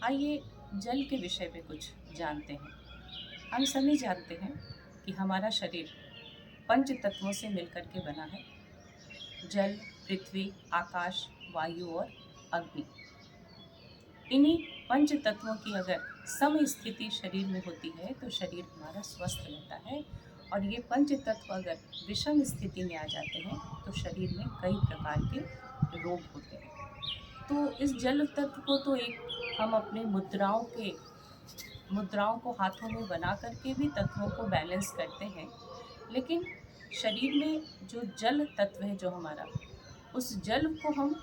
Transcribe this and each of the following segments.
आइए जल के विषय पे कुछ जानते हैं। हम सभी जानते हैं कि हमारा शरीर पंच तत्वों से मिलकर के बना है। जल, पृथ्वी, आकाश, वायु और अग्नि। इन्हीं पंच तत्वों की अगर सम स्थिति शरीर में होती है तो शरीर हमारा स्वस्थ रहता है, और ये पंच तत्व अगर विषम स्थिति में आ जाते हैं तो शरीर में कई प्रकार के रोग होते हैं। तो इस जल तत्व को तो एक हम अपने मुद्राओं को हाथों में बना करके भी तत्वों को बैलेंस करते हैं, लेकिन शरीर में जो जल तत्व है जो हमारा, उस जल को हम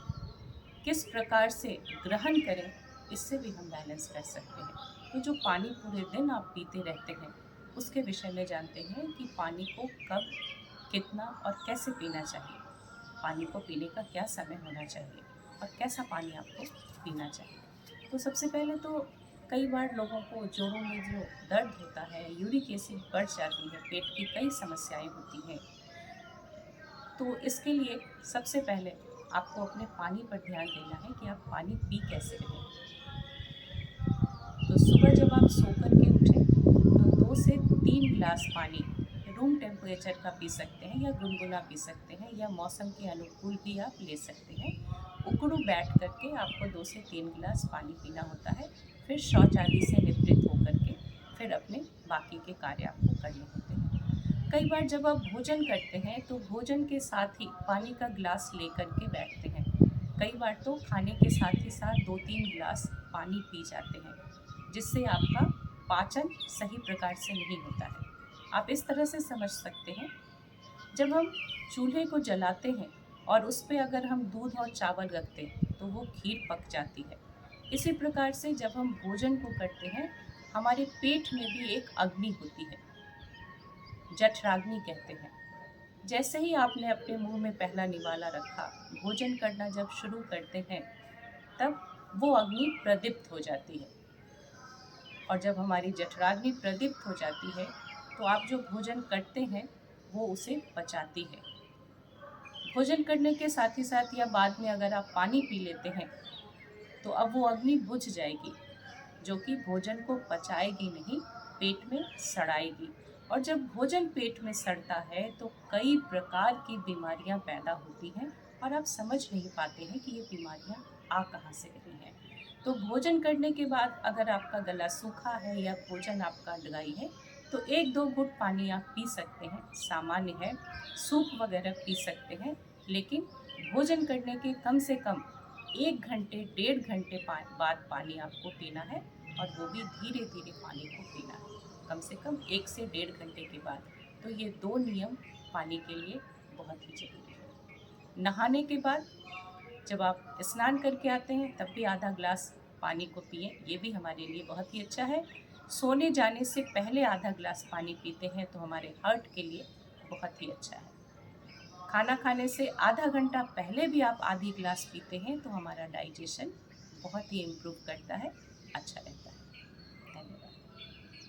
किस प्रकार से ग्रहण करें, इससे भी हम बैलेंस कर सकते हैं। तो जो पानी पूरे दिन आप पीते रहते हैं उसके विषय में जानते हैं कि पानी को कब, कितना और कैसे पीना चाहिए। पानी को पीने का क्या समय होना चाहिए और कैसा पानी आपको पीना चाहिए। तो सबसे पहले तो कई बार लोगों को जोड़ों में जो दर्द होता है, यूरिक एसिड बढ़ जाती है, पेट की कई समस्याएं होती हैं, तो इसके लिए सबसे पहले आपको अपने पानी पर ध्यान देना है कि आप पानी पी कैसे रहे हैं। तो सुबह जब आप सो कर के उठें तो 2 से 3 गिलास पानी रूम टेम्परेचर का पी सकते हैं, या गुनगुना पी सकते हैं, या मौसम के अनुकूल भी आप ले सकते हैं। उकड़ू बैठ करके आपको 2 से 3 गिलास पानी पीना होता है। फिर शौच आदि से निवृत्त होकर के फिर अपने बाकी के कार्य आपको करने होते हैं। कई बार जब आप भोजन करते हैं तो भोजन के साथ ही पानी का गिलास लेकर के बैठते हैं। कई बार तो खाने के साथ ही साथ 2-3 गिलास पानी पी जाते हैं, जिससे आपका पाचन सही प्रकार से नहीं होता है। आप इस तरह से समझ सकते हैं, जब हम चूल्हे को जलाते हैं और उस पे अगर हम दूध और चावल रखते हैं तो वो खीर पक जाती है। इसी प्रकार से जब हम भोजन को करते हैं, हमारे पेट में भी एक अग्नि होती है, जठराग्नि कहते हैं। जैसे ही आपने अपने मुंह में पहला निवाला रखा, भोजन करना जब शुरू करते हैं, तब वो अग्नि प्रदीप्त हो जाती है, और जब हमारी जठराग्नि प्रदीप्त हो जाती है तो आप जो भोजन करते हैं वो उसे पचाती है। भोजन करने के साथ ही साथ या बाद में अगर आप पानी पी लेते हैं तो अब वो अग्नि बुझ जाएगी, जो कि भोजन को पचाएगी नहीं, पेट में सड़ाएगी। और जब भोजन पेट में सड़ता है तो कई प्रकार की बीमारियां पैदा होती हैं, और आप समझ नहीं पाते हैं कि ये बीमारियां आ कहाँ से रही हैं। तो भोजन करने के बाद अगर आपका गला सूखा है या भोजन आपका ड्राई है तो 1-2 घुट पानी आप पी सकते हैं, सामान्य है। सूप वगैरह पी सकते हैं, लेकिन भोजन करने के कम से कम 1 घंटे 1.5 घंटे बाद पानी आपको पीना है, और वो भी धीरे धीरे पानी को पीना है, कम से कम 1 से 1.5 घंटे के बाद। तो ये 2 नियम पानी के लिए बहुत ही जरूरी है। नहाने के बाद जब आप स्नान करके आते हैं तब भी आधा ग्लास पानी को पिए, ये भी हमारे लिए बहुत ही अच्छा है। सोने जाने से पहले आधा ग्लास पानी पीते हैं तो हमारे हार्ट के लिए बहुत ही अच्छा है। खाना खाने से आधा घंटा पहले भी आप आधी ग्लास पीते हैं तो हमारा डाइजेशन बहुत ही इम्प्रूव करता है, अच्छा रहता है।